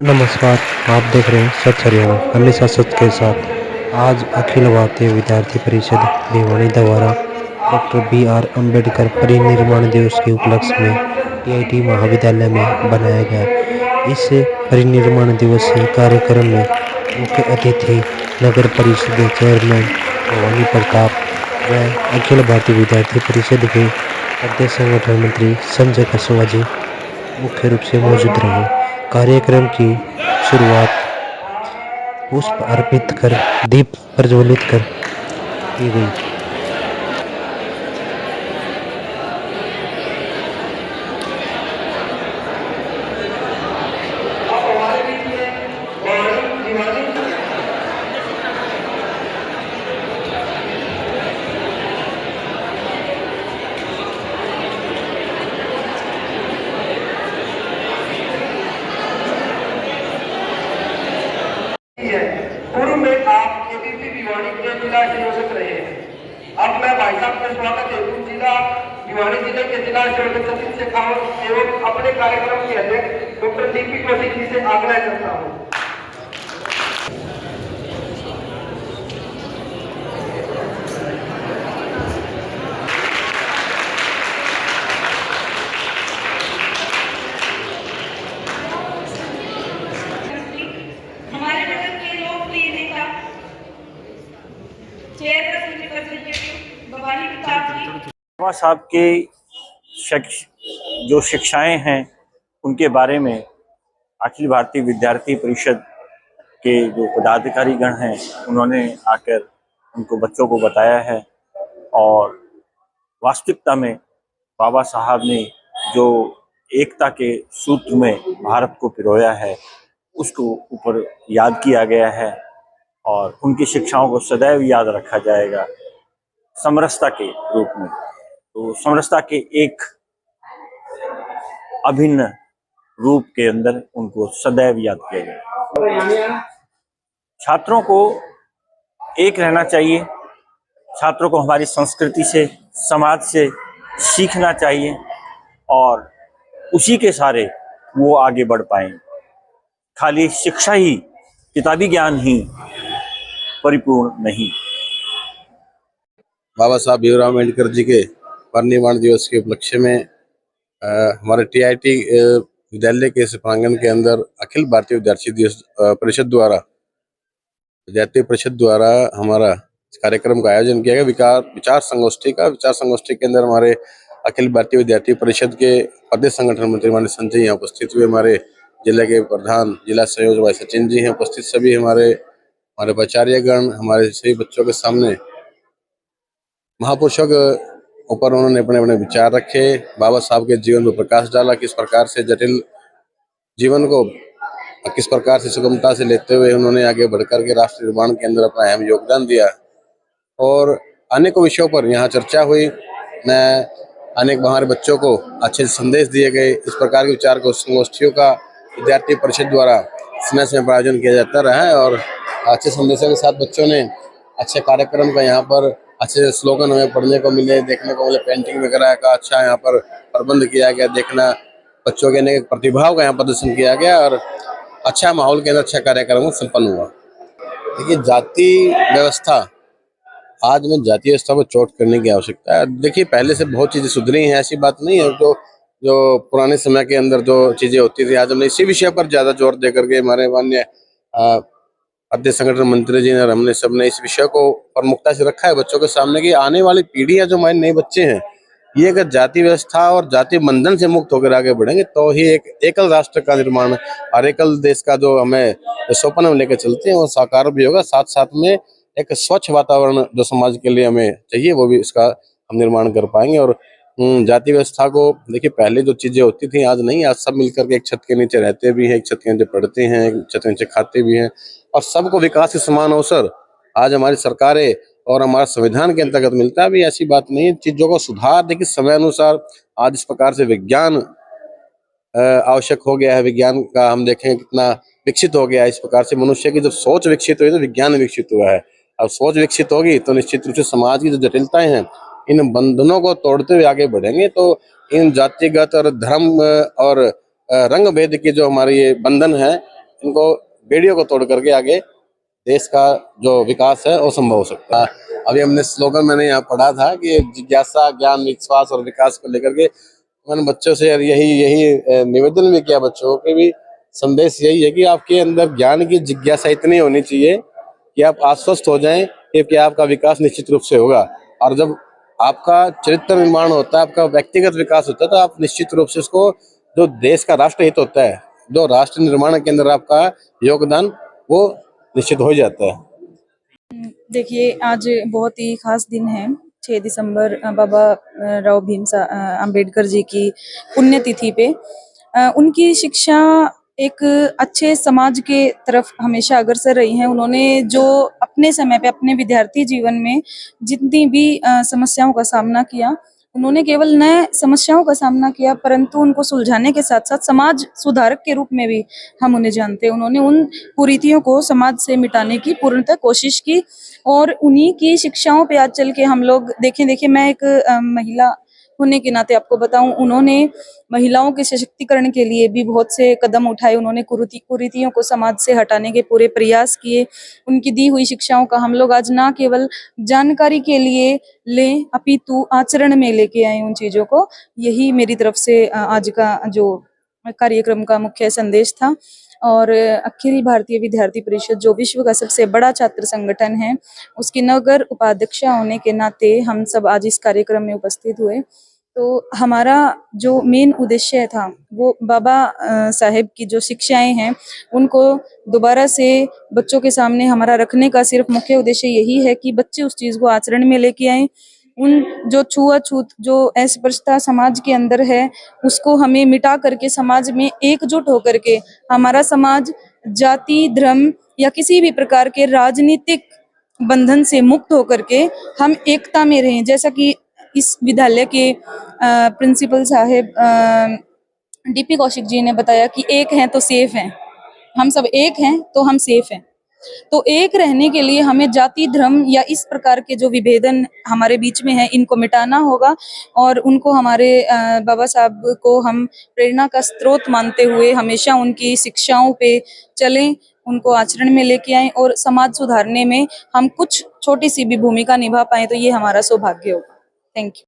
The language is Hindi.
नमस्कार, आप देख रहे हैं सच हरियाणा, हमेशा सच के साथ। आज अखिल भारतीय विद्यार्थी परिषद भिवानी द्वारा डॉक्टर बी.आर. अम्बेडकर परिनिर्वाण दिवस के उपलक्ष्य में टीआईटी महाविद्यालय में बनाया गया। इस परिनिर्वाण दिवस कार्यक्रम में मुख्य अतिथि नगर परिषद चेयरमैन भवानी प्रताप व अखिल भारतीय विद्यार्थी परिषद के प्रदेश संगठन मंत्री संजय कुशवाहा जी मुख्य रूप से मौजूद रहे। कार्यक्रम की शुरुआत पुष्प अर्पित कर दीप प्रज्वलित कर की गई। पूर्व में आप एबीपी भिवानी के जिला संयोजक रहे हैं। अब मैं भाई साहब का स्वागत हेतु जिला भिवानी जिले के जिला संयोजक सचिन शेखावत एवं अपने कार्यक्रम के अध्यक्ष डॉक्टर डीपी कौशिक जी से आग्रह करता हूँ। बाबा साहब के जो शिक्षाएं हैं उनके बारे में अखिल भारतीय विद्यार्थी परिषद के जो पदाधिकारी गण हैं उन्होंने आकर उनको बच्चों को बताया है। और वास्तविकता में बाबा साहब ने जो एकता के सूत्र में भारत को पिरोया है उसको ऊपर याद किया गया है और उनकी शिक्षाओं को सदैव याद रखा जाएगा समरसता के रूप में। तो समरसता के एक अभिन्न रूप के अंदर उनको सदैव याद किया जाएगा। छात्रों को एक रहना चाहिए, छात्रों को हमारी संस्कृति से समाज से सीखना चाहिए और उसी के सहारे वो आगे बढ़ पाएंगे। खाली शिक्षा ही, किताबी ज्ञान ही परिपूर्ण नहीं। बाबा साहब भीमराव अम्बेडकर जी के परिनिर्वाण दिवस के उपलक्ष्य में हमारे टीआईटी विद्यालय के इस प्रांगण के अंदर अखिल भारतीय विद्यार्थी परिषद द्वारा हमारा इस कार्यक्रम का आयोजन किया गया। विचार संगोष्ठी के अंदर हमारे अखिल भारतीय विद्यार्थी परिषद के प्रदेश संगठन मंत्री माननीय संजय यहाँ उपस्थित हुए, हमारे जिले के प्रधान जिला संयोजक भाई सचिन जी हैं उपस्थित, सभी हमारे प्राचार्यगण हमारे सभी बच्चों के सामने महापुरुषों के ऊपर उन्होंने अपने अपने विचार रखे, बाबा साहब के जीवन में प्रकाश डाला, किस प्रकार से जटिल जीवन को किस प्रकार से सुगमता से लेते हुए उन्होंने आगे बढ़कर के राष्ट्र निर्माण के अंदर अपना अहम योगदान दिया। और अनेकों विषयों पर यहाँ चर्चा हुई, मैं अनेक हमारे बच्चों को अच्छे संदेश दिए गए। इस प्रकार के विचार संगोष्ठियों का विद्यार्थी परिषद द्वारा समय समय पर आयोजन किया जाता रहा है और अच्छे संदेशों के साथ बच्चों ने अच्छे कार्यक्रम का यहाँ पर अच्छे स्लोगन हमें पढ़ने को मिले, देखने को मिले, पेंटिंग वगैरह का अच्छा यहाँ पर प्रबंध किया गया, देखना बच्चों के अनेक प्रतिभाओं का यहाँ प्रदर्शन किया गया और अच्छा माहौल के अंदर अच्छा कार्यक्रम संपन्न हुआ। देखिए, जाति व्यवस्था, आज में जाति व्यवस्था पर चोट करने की आवश्यकता है। देखिए, पहले से बहुत चीजें सुधरी हैं, ऐसी बात नहीं है। जो पुराने समय के अंदर जो चीजें होती थी, आज हमने इसी विषय पर ज्यादा जोर दे करके हमारे माननीय प्रदेश संगठन मंत्री जी ने और हमने सबने इस विषय को प्रमुखता से रखा है बच्चों के सामने कि आने वाली पीढ़ियां जो हमारे नए बच्चे हैं, ये अगर जाति व्यवस्था और जाति बंधन से मुक्त होकर आगे बढ़ेंगे तो ही एक एकल राष्ट्र का निर्माण और एकल देश का जो हमें स्वप्न हम लेकर चलते हैं वो साकार भी होगा। साथ साथ में एक स्वच्छ वातावरण जो समाज के लिए हमें चाहिए वो भी इसका हम निर्माण कर पाएंगे। और जाति व्यवस्था को देखिए, पहले जो चीजें होती थी आज नहीं, आज सब मिलकर के एक छत के नीचे रहते भी हैं, एक छत के नीचे पढ़ते हैं, एक छत के नीचे खाते भी हैं और सबको विकास के समान अवसर आज हमारी सरकारें और हमारा संविधान के अंतर्गत मिलता है। भी ऐसी बात नहीं है, चीजों को सुधार देखिए समय अनुसार आज इस प्रकार से विज्ञान आवश्यक हो गया है, विज्ञान का हम देखें कितना विकसित हो गया है। इस प्रकार से मनुष्य की जब सोच विकसित हुई तो विज्ञान विकसित हुआ है। अब सोच विकसित होगी तो निश्चित रूप से समाज की जो जटिलताएं हैं इन बंधनों को तोड़ते हुए आगे बढ़ेंगे। तो इन जातिगत और धर्म और रंग भेद के जो हमारे ये बंधन है इनको बेड़ियों को तोड़ करके आगे देश का जो विकास है वो संभव हो सकता है। अभी हमने स्लोगन मैंने यहाँ पढ़ा था कि जिज्ञासा, ज्ञान, विश्वास और विकास को लेकर के मैंने बच्चों से यही निवेदन भी किया बच्चों के भी। संदेश यही है कि आपके अंदर ज्ञान की जिज्ञासा इतनी होनी चाहिए कि आप आश्वस्त हो जाएं कि आपका विकास निश्चित रूप से होगा। और जब आपका चरित्र निर्माण होता है, आपका व्यक्तिगत विकास होता है, तो आप निश्चित रूप से उसको जो देश का राष्ट्र हित होता है, जो राष्ट्र निर्माण के अंदर आपका योगदान वो निश्चित हो जाता है। देखिए, आज बहुत ही खास दिन है। 6 दिसंबर बाबा राव अम्बेडकर जी की पुण्यतिथि पे उनकी शिक्षा एक अच्छे समाज के तरफ हमेशा अग्रसर रही है। उन्होंने जो अपने समय पे अपने विद्यार्थी जीवन में जितनी भी समस्याओं का सामना किया, उन्होंने केवल नए समस्याओं का सामना किया, परंतु उनको सुलझाने के साथ साथ समाज सुधारक के रूप में भी हम उन्हें जानते हैं। उन्होंने उन कुरीतियों को समाज से मिटाने की पूर्णतः कोशिश की और उन्हीं की शिक्षाओं पे आज चल के हम लोग देखिए मैं एक महिला होने के नाते आपको बताऊं, उन्होंने महिलाओं के सशक्तिकरण के लिए भी बहुत से कदम उठाए। उन्होंने कुरीतियों को समाज से हटाने के पूरे प्रयास किए। उनकी दी हुई शिक्षाओं का हम लोग आज ना केवल जानकारी के लिए लें, अपितु आचरण में लेके आए उन चीजों को। यही मेरी तरफ से आज का जो कार्यक्रम का मुख्य संदेश था। और अखिल भारतीय विद्यार्थी परिषद जो विश्व का सबसे बड़ा छात्र संगठन है, उसकी नगर उपाध्यक्षा होने के नाते हम सब आज इस कार्यक्रम में उपस्थित हुए। तो हमारा जो मेन उद्देश्य था वो बाबा साहेब की जो शिक्षाएं हैं उनको दोबारा से बच्चों के सामने हमारा रखने का सिर्फ मुख्य उद्देश्य यही है कि बच्चे उस चीज को आचरण में लेके आए। उन जो छुआछूत, जो अस्पृश्यता समाज के अंदर है, उसको हमें मिटा करके समाज में एकजुट होकर के हमारा समाज जाति, धर्म या किसी भी प्रकार के राजनीतिक बंधन से मुक्त होकर के हम एकता में रहें। जैसा कि इस विद्यालय के प्रिंसिपल साहेब डीपी कौशिक जी ने बताया कि एक हैं तो सेफ हैं, हम सब एक हैं तो हम सेफ हैं। तो एक रहने के लिए हमें जाति, धर्म या इस प्रकार के जो विभेदन हमारे बीच में है, इनको मिटाना होगा और उनको हमारे बाबा साहब को हम प्रेरणा का स्रोत मानते हुए हमेशा उनकी शिक्षाओं पे चलें, उनको आचरण में लेके आएं और समाज सुधारने में हम कुछ छोटी सी भी भूमिका निभा पाएं तो ये हमारा सौभाग्य होगा। Thank you.